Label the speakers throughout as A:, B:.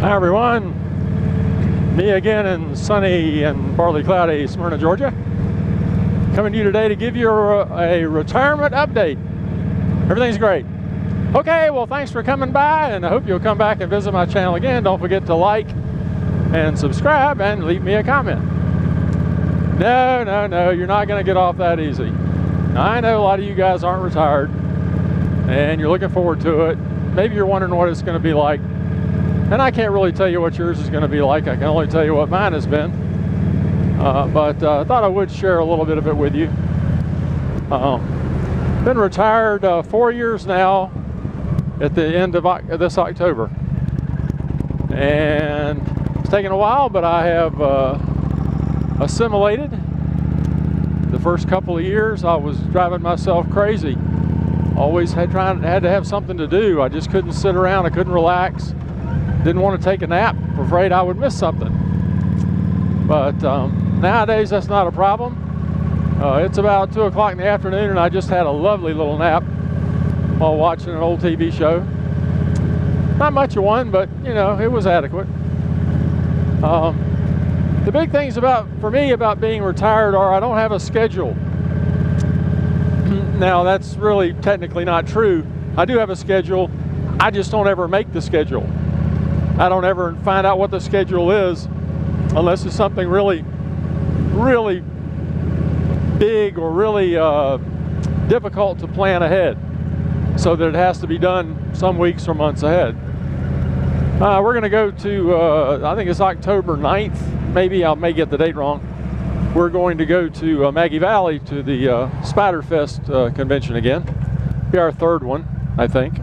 A: Hi everyone, me again in sunny and partly cloudy Smyrna, Georgia. Coming to you today to give you a retirement update. Everything's great. Okay, well thanks for coming by, and I hope you'll come back and visit my channel again. Don't forget to like and subscribe and leave me a comment. No, you're not going to get off that easy. I know a lot of you guys aren't retired and you're looking forward to it. Maybe you're wondering what it's going to be like. And I can't really tell you what yours is going to be like. I can only tell you what mine has been. But I thought I would share a little bit of it with you. Been retired 4 years now at the end of this October. And it's taken a while, but I have assimilated. The first couple of years I was driving myself crazy. Always had to have something to do. I just couldn't sit around. I couldn't relax. Didn't want to take a nap, afraid I would miss something. But nowadays that's not a problem. It's about 2 o'clock in the afternoon and I just had a lovely little nap while watching an old TV show. Not much of one, but you know, it was adequate. The big things for me about being retired are I don't have a schedule. Now that's really technically not true. I do have a schedule, I just don't ever make the schedule. I don't ever find out what the schedule is unless it's something really big or really difficult to plan ahead, so that it has to be done some weeks or months ahead. We're going to go to, I think it's October 9th, maybe I may get the date wrong. We're going to go to Maggie Valley to the Spiderfest convention again. Be our third one, I think.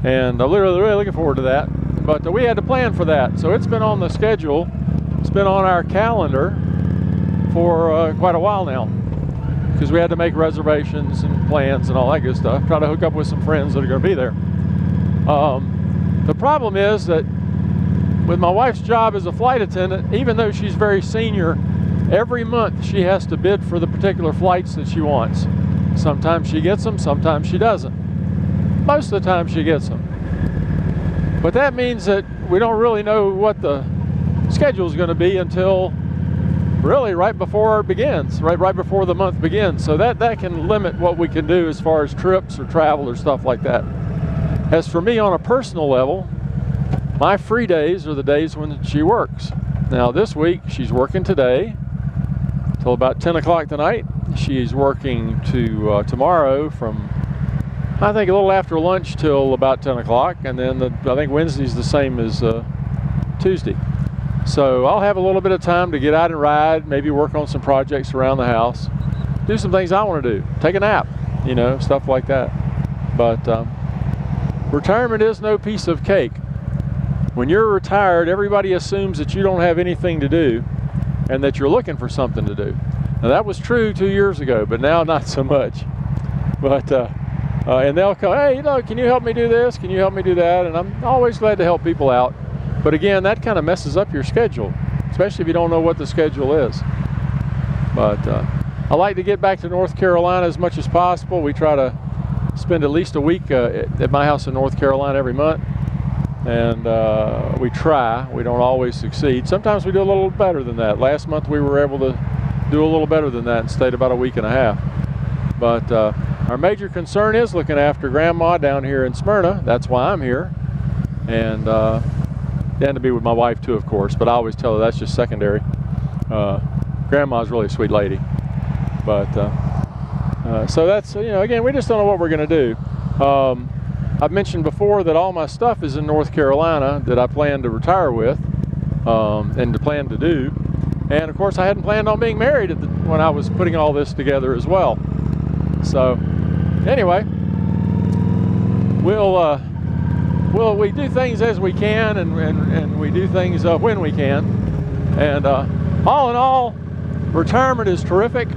A: And I'm really looking forward to that. But we had to plan for that, so it's been on the schedule. It's been on our calendar for quite a while now, because we had to make reservations and plans and all that good stuff. Try to hook up with some friends that are going to be there. The problem is that with my wife's job as a flight attendant, even though she's very senior, every month she has to bid for the particular flights that she wants. Sometimes she gets them, sometimes she doesn't. Most of the time she gets them. But that means that we don't really know what the schedule is going to be until really right before it begins, right before the month begins. So that can limit what we can do as far as trips or travel or stuff like that. As for me on a personal level, my free days are the days when she works. Now this week she's working today till about 10 o'clock tonight. She's working to tomorrow from I think a little after lunch till about 10 o'clock, and then I think Wednesday's the same as Tuesday. So I'll have a little bit of time to get out and ride, maybe work on some projects around the house, do some things I want to do, take a nap, you know, stuff like that. But retirement is no piece of cake. When you're retired, everybody assumes that you don't have anything to do and that you're looking for something to do. Now that was true 2 years ago, but now not so much. But and they'll come, hey, you know, can you help me do this? Can you help me do that? And I'm always glad to help people out. But again, that kind of messes up your schedule, especially if you don't know what the schedule is. But I like to get back to North Carolina as much as possible. We try to spend at least a week at my house in North Carolina every month. And we try. We don't always succeed. Sometimes we do a little better than that. Last month we were able to do a little better than that and stayed about a week and a half. But our major concern is looking after Grandma down here in Smyrna. That's why I'm here. And to be with my wife too, of course. But I always tell her that's just secondary. Grandma's really a sweet lady. But so that's, you know, again, we just don't know what we're going to do. I've mentioned before that all my stuff is in North Carolina that I plan to retire with and to plan to do. And of course I hadn't planned on being married when I was putting all this together as well. So anyway, we do things as we can, and we do things when we can. And all in all, retirement is terrific.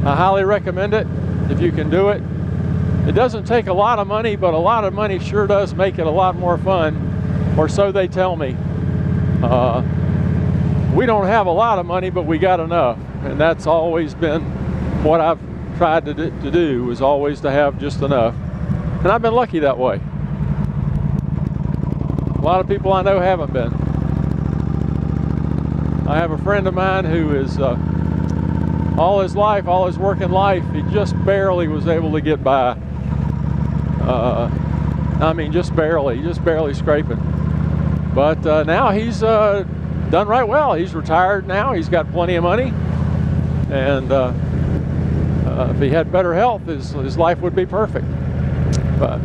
A: I highly recommend it if you can do it. It doesn't take a lot of money, but a lot of money sure does make it a lot more fun, or so they tell me. We don't have a lot of money, but we got enough, and that's always been what I've tried to do, was always to have just enough. And I've been lucky that way. A lot of people I know haven't been. I have a friend of mine who is all his life, all his working life, he just barely was able to get by. I mean, just barely scraping. But now he's done right well. He's retired now. He's got plenty of money, and if he had better health, his life would be perfect. But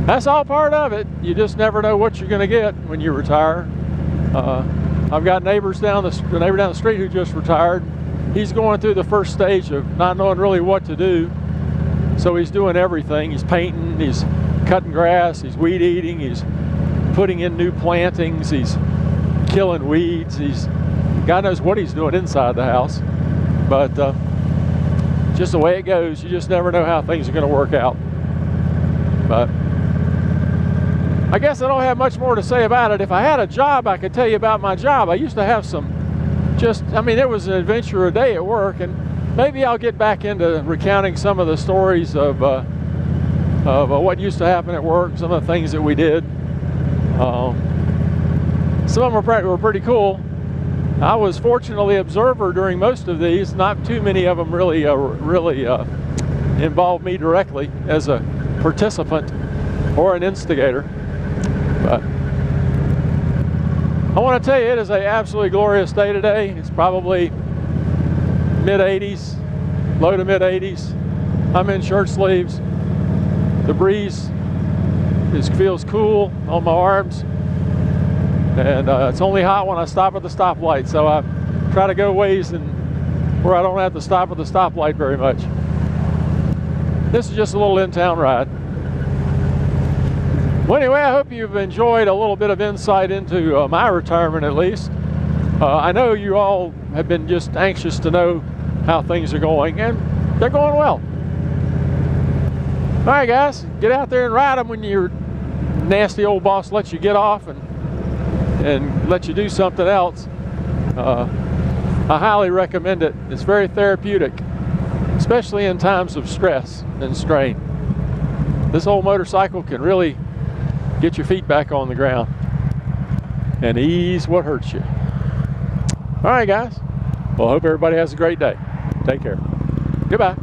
A: that's all part of it. You just never know what you're going to get when you retire. I've got neighbors the neighbor down the street who just retired. He's going through the first stage of not knowing really what to do. So he's doing everything. He's painting, he's cutting grass, he's weed eating, he's putting in new plantings, he's killing weeds. God knows what he's doing inside the house. But just the way it goes, you just never know how things are going to work out. But I guess I don't have much more to say about it. If I had a job, I could tell you about my job. I used to have it was an adventure a day at work, and maybe I'll get back into recounting some of the stories of what used to happen at work, some of the things that we did. Some of them were pretty cool. I was fortunately observer during most of these. Not too many of them really involved me directly as a participant or an instigator. But I want to tell you, it is an absolutely glorious day today. It's probably mid-80s, low to mid-80s. I'm in shirt sleeves. The breeze feels cool on my arms, and it's only hot when I stop at the stoplight, so I try to go ways where I don't have to stop at the stoplight very much. This is just a little in-town ride. Well, anyway, I hope you've enjoyed a little bit of insight into my retirement, at least. I know you all have been just anxious to know how things are going, and they're going well. All right, guys, get out there and ride them when your nasty old boss lets you get off and let you do something else. I highly recommend it. It's very therapeutic, especially in times of stress and strain. This old motorcycle can really get your feet back on the ground and ease what hurts you. All right, guys. Well, I hope everybody has a great day. Take care. Goodbye.